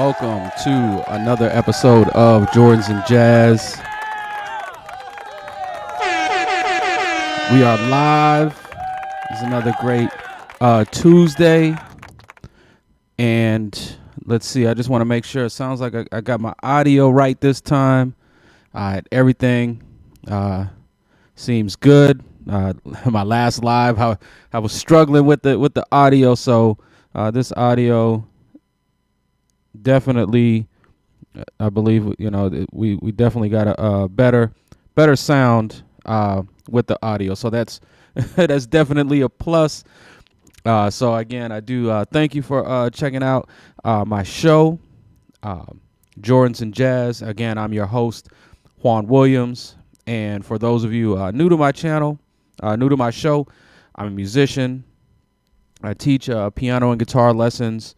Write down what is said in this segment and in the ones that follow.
welcome to another episode of Jordans and Jazz. We are live. It's another great Tuesday. And let's see, I just want to make sure it sounds like I got my audio right this time. Everything seems good. My last live, I was struggling with the audio, so this audio definitely, I believe, we definitely got a better sound with the audio, so that's that's definitely a plus. So again, I do thank you for checking out my show, Jordans and Jazz. Again, I'm your host, Juan Williams, and for those of you new to my channel, new to my show, I'm a musician. I teach piano and guitar lessons,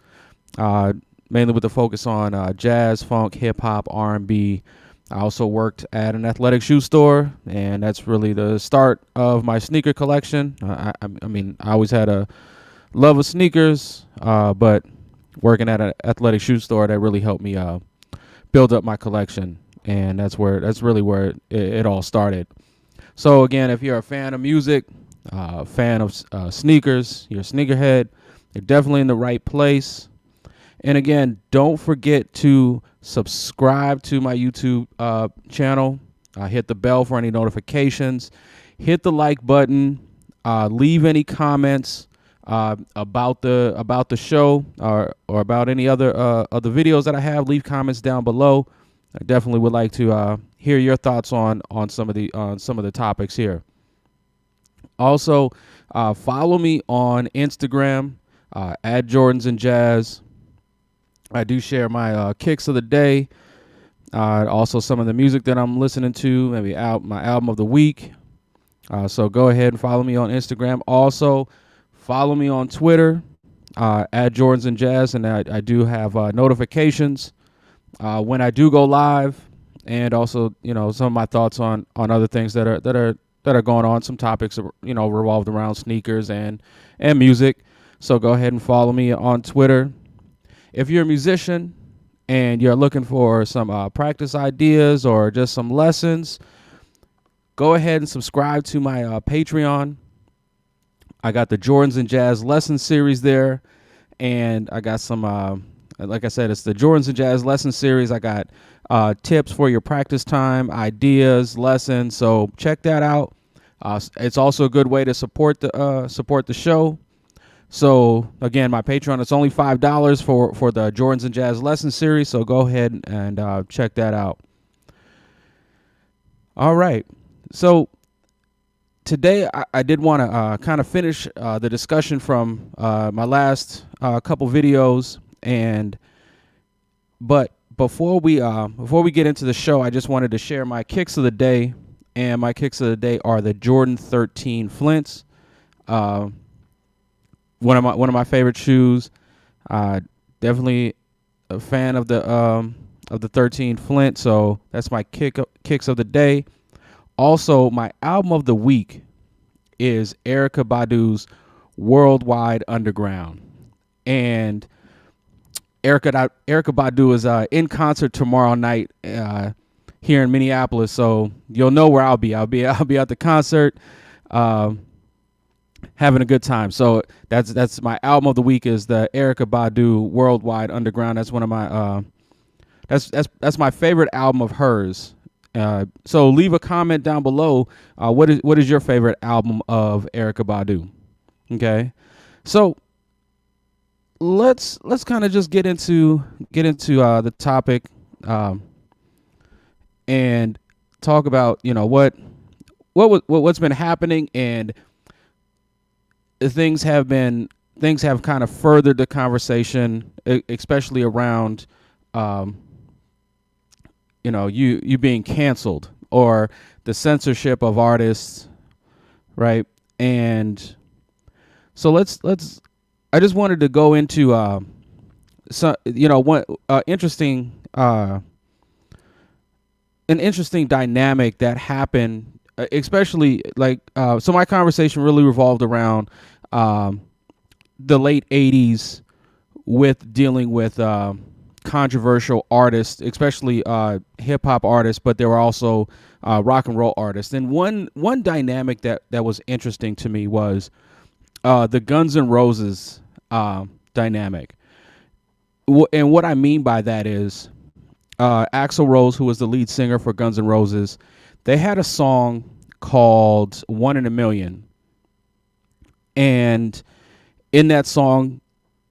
mainly with the focus on jazz, funk, hip-hop, R&B. I also worked at an athletic shoe store, and that's really the start of my sneaker collection. I always had a love of sneakers, but working at an athletic shoe store, that really helped me build up my collection, and that's really where it all started. So again, if you're a fan of music, fan of sneakers, you're a sneakerhead, you're definitely in the right place. And again, don't forget to subscribe to my YouTube channel. Hit the bell for any notifications. Hit the like button. Leave any comments about the show or about any other videos that I have. Leave comments down below. I definitely would like to hear your thoughts on some of the topics here. Also, follow me on Instagram at Jordans and Jazz. I do share my kicks of the day, also some of the music that I'm listening to, maybe my album of the week. So go ahead and follow me on Instagram. Also, follow me on Twitter at Jordans and Jazz, and I do have notifications when I do go live, and also some of my thoughts on other things that are going on. Some topics revolved around sneakers and music. So go ahead and follow me on Twitter. If you're a musician and you're looking for some practice ideas or just some lessons, go ahead and subscribe to my Patreon. I got the Jordans and Jazz lesson series there, and I got some, like I said, it's the Jordans and Jazz lesson series. I got tips for your practice time, ideas, lessons, so check that out. It's also a good way to support the show. So again, my Patreon, it's only $5 for the Jordans and Jazz lesson series. So go ahead and check that out. All right. So today I did want to kind of finish the discussion from my last couple videos, but before we get into the show, I just wanted to share my kicks of the day, and my kicks of the day are the Jordan 13 Flints. One of my favorite shoes. Definitely a fan of the 13 Flint. So that's my kicks of the day. Also, my album of the week is Erykah Badu's Worldwide Underground, and Erykah Badu is in concert tomorrow night here in Minneapolis. So you'll know where I'll be. I'll be at the concert. Having a good time. So that's my album of the week is the Erykah Badu Worldwide Underground. That's one of my that's my favorite album of hers. So leave a comment down below. What is your favorite album of Erykah Badu? Okay, so let's kind of just get into the topic and talk about what's been happening, and things have kind of furthered the conversation, especially around, you being canceled or the censorship of artists, right? And so I just wanted to go into one interesting an interesting dynamic that happened, especially so my conversation really revolved around the late 80s with dealing with controversial artists, especially hip hop artists, but there were also rock and roll artists. And one dynamic that was interesting to me was the Guns N' Roses dynamic. And what I mean by that is Axl Rose, who was the lead singer for Guns N' Roses, they had a song called "One in a Million," and in that song,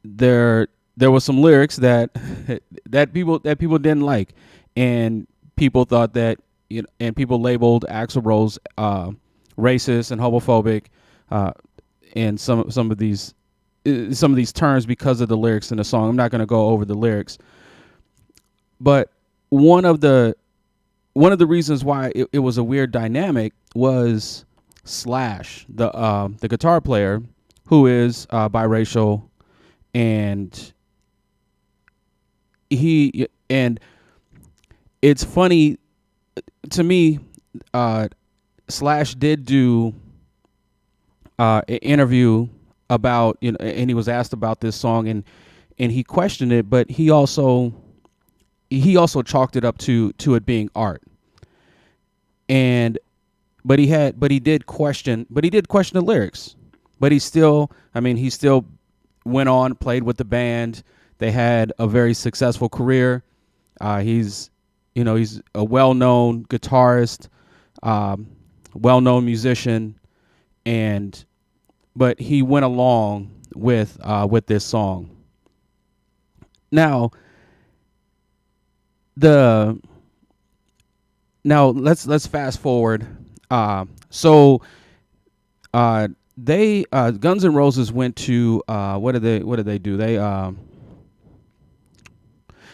there was some lyrics that that people didn't like, and people thought that, you know, and people labeled Axl Rose racist and homophobic, and some of these terms because of the lyrics in the song. I'm not going to go over the lyrics, but one of the reasons why it was a weird dynamic was Slash, the guitar player, who is biracial, and it's funny to me. Slash did do an interview about, you know, and he was asked about this song, and he questioned it, but he also chalked it up to it being art. And but he did question the lyrics, but he still went on, played with the band. They had a very successful career. He's a well-known guitarist, well-known musician, but he went along with this song. Now let's fast forward. They Guns N' Roses went to what did they do?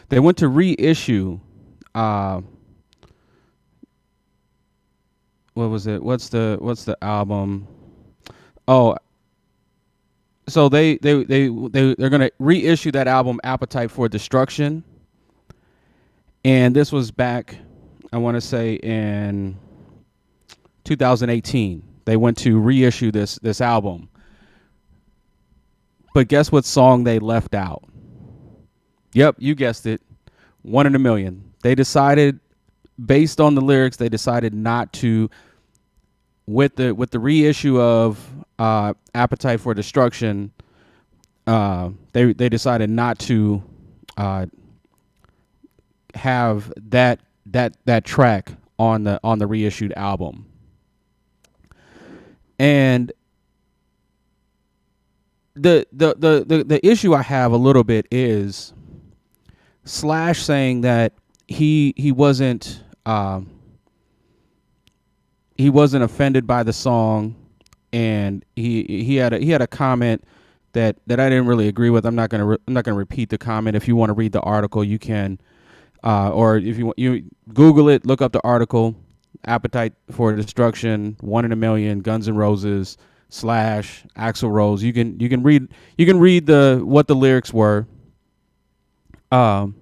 They went to reissue what was it? What's the album? Oh, so they're gonna reissue that album, Appetite for Destruction, and this was back, I want to say, in 2018. They went to reissue this album, but guess what song they left out? Yep, you guessed it, One in a Million. They decided, based on the lyrics, they decided not to, with the reissue of Appetite for Destruction. They decided not to have that track on the reissued album. And the issue I have a little bit is Slash saying that he wasn't offended by the song, and he had a comment that I didn't really agree with. I'm not gonna repeat the comment. If you want to read the article, you can, or if you Google it, look up the article. Appetite for Destruction, One in a Million, Guns N' Roses, Slash, Axl Rose. You can read what the lyrics were. Axl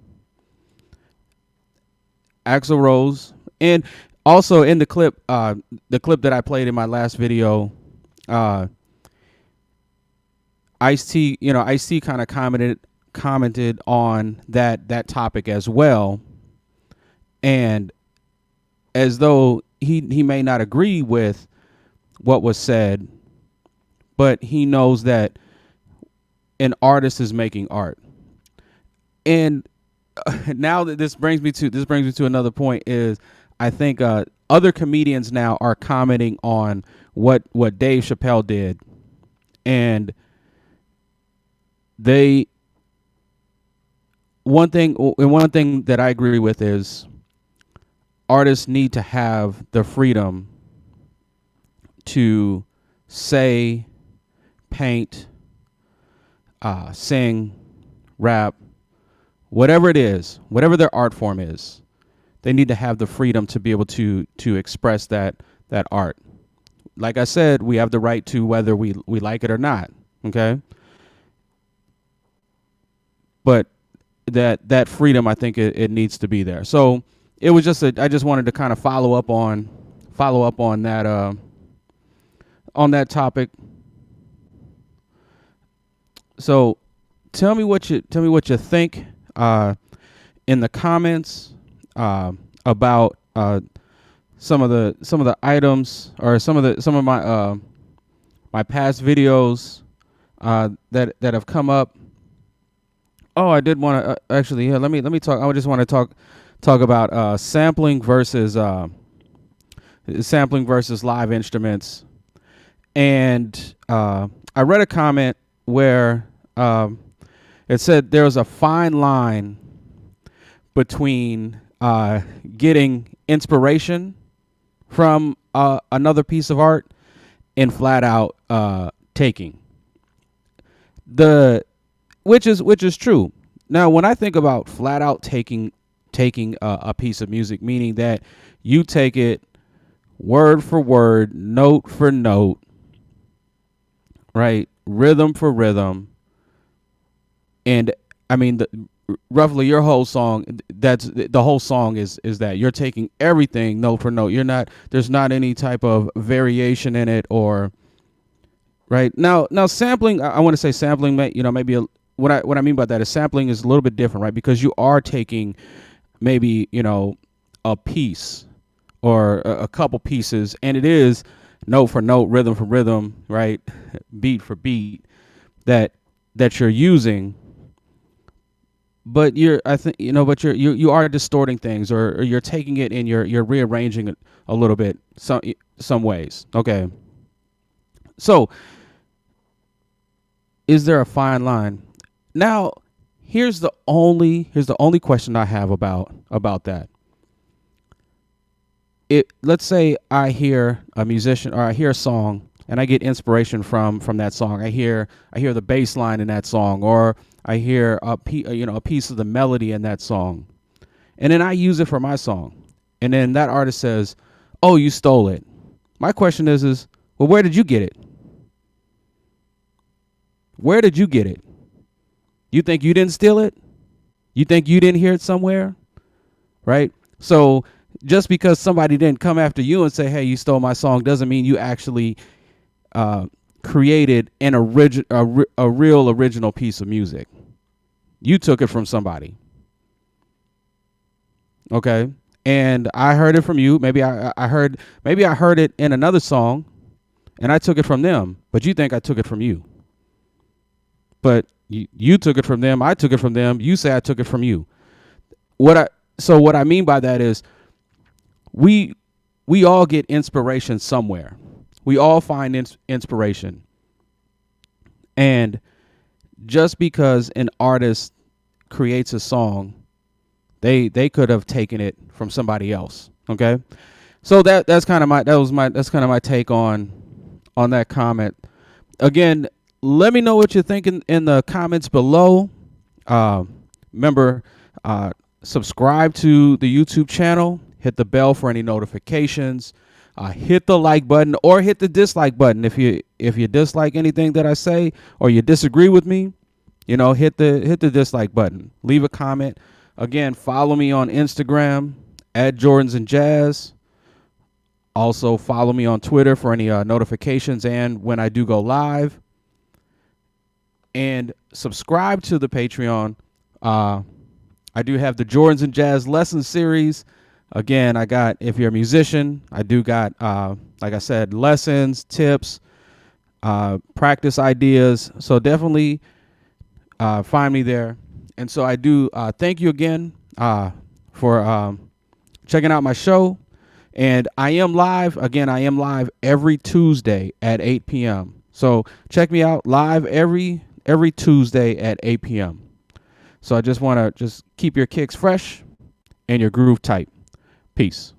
Rose, and also in the clip that I played in my last video, Ice-T, Ice-T kind of commented on that topic as well, and as though he may not agree with what was said, but he knows that an artist is making art. And now that this brings me to another point, is I think other comedians now are commenting on what Dave Chappelle did, and one thing that I agree with is artists need to have the freedom to say, paint, sing, rap, whatever it is, whatever their art form is. They need to have the freedom to be able to express that art. Like I said, we have the right to, whether we like it or not. Okay, but that freedom, I think it needs to be there. So it was I just wanted to kind of follow up on that topic. So tell me what you think. in the comments about some of the items, or some of my my past videos that have come up. Oh, I did want to actually, yeah. Let me talk. I just want to talk about sampling versus live instruments. And I read a comment where it said there was a fine line between getting inspiration from another piece of art and flat out taking which is true. Now, when I think about flat out taking a piece of music, meaning that you take it word for word, note for note, right, rhythm for rhythm, and I mean roughly your whole song. That's the whole song is that you're taking everything note for note. There's not any type of variation in it, or right now sampling. I want to say sampling. Maybe what I mean by that is sampling is a little bit different, right? Because you are taking maybe a piece or a couple pieces, and it is note for note, rhythm for rhythm, right, beat for beat that you're using. But you are distorting things, or you're taking it and you're rearranging it a little bit some ways. Okay. So is there a fine line? Now, here's the only question I have about that. Let's say I hear a musician, or I hear a song, and I get inspiration from that song. I hear the bass line in that song, or I hear a piece of the melody in that song, and then I use it for my song. And then that artist says, "Oh, you stole it." My question is, well, where did you get it? Where did you get it? You think you didn't steal it? You think you didn't hear it somewhere? Right? So just because somebody didn't come after you and say, "Hey, you stole my song," doesn't mean you actually created a real original piece of music. You took it from somebody. Okay? And I heard it from you. Maybe I heard it in another song, and I took it from them. But you think I took it from you. But you took it from them. I took it from them. You say I took it from you. What I mean by that is we all get inspiration somewhere. We all find inspiration. And just because an artist creates a song, they could have taken it from somebody else. Okay? So that's kind of my take on that comment. Again, let me know what you're thinking in the comments below. Remember, subscribe to the YouTube channel. Hit the bell for any notifications. Hit the like button or hit the dislike button if you dislike anything that I say, or you disagree with me. Hit the dislike button. Leave a comment. Again, follow me on Instagram at Jordans and Jazz. Also, follow me on Twitter for any notifications and when I do go live. And subscribe to the Patreon. I do have the Jordans and Jazz lesson series. Again, if you're a musician, I do got, like I said, lessons, tips, practice ideas. So definitely find me there. And so I do thank you again for checking out my show. And I am live. Again, I am live every Tuesday at 8 p.m. So check me out live every Tuesday at 8 p.m. So I just want to keep your kicks fresh and your groove tight. Peace.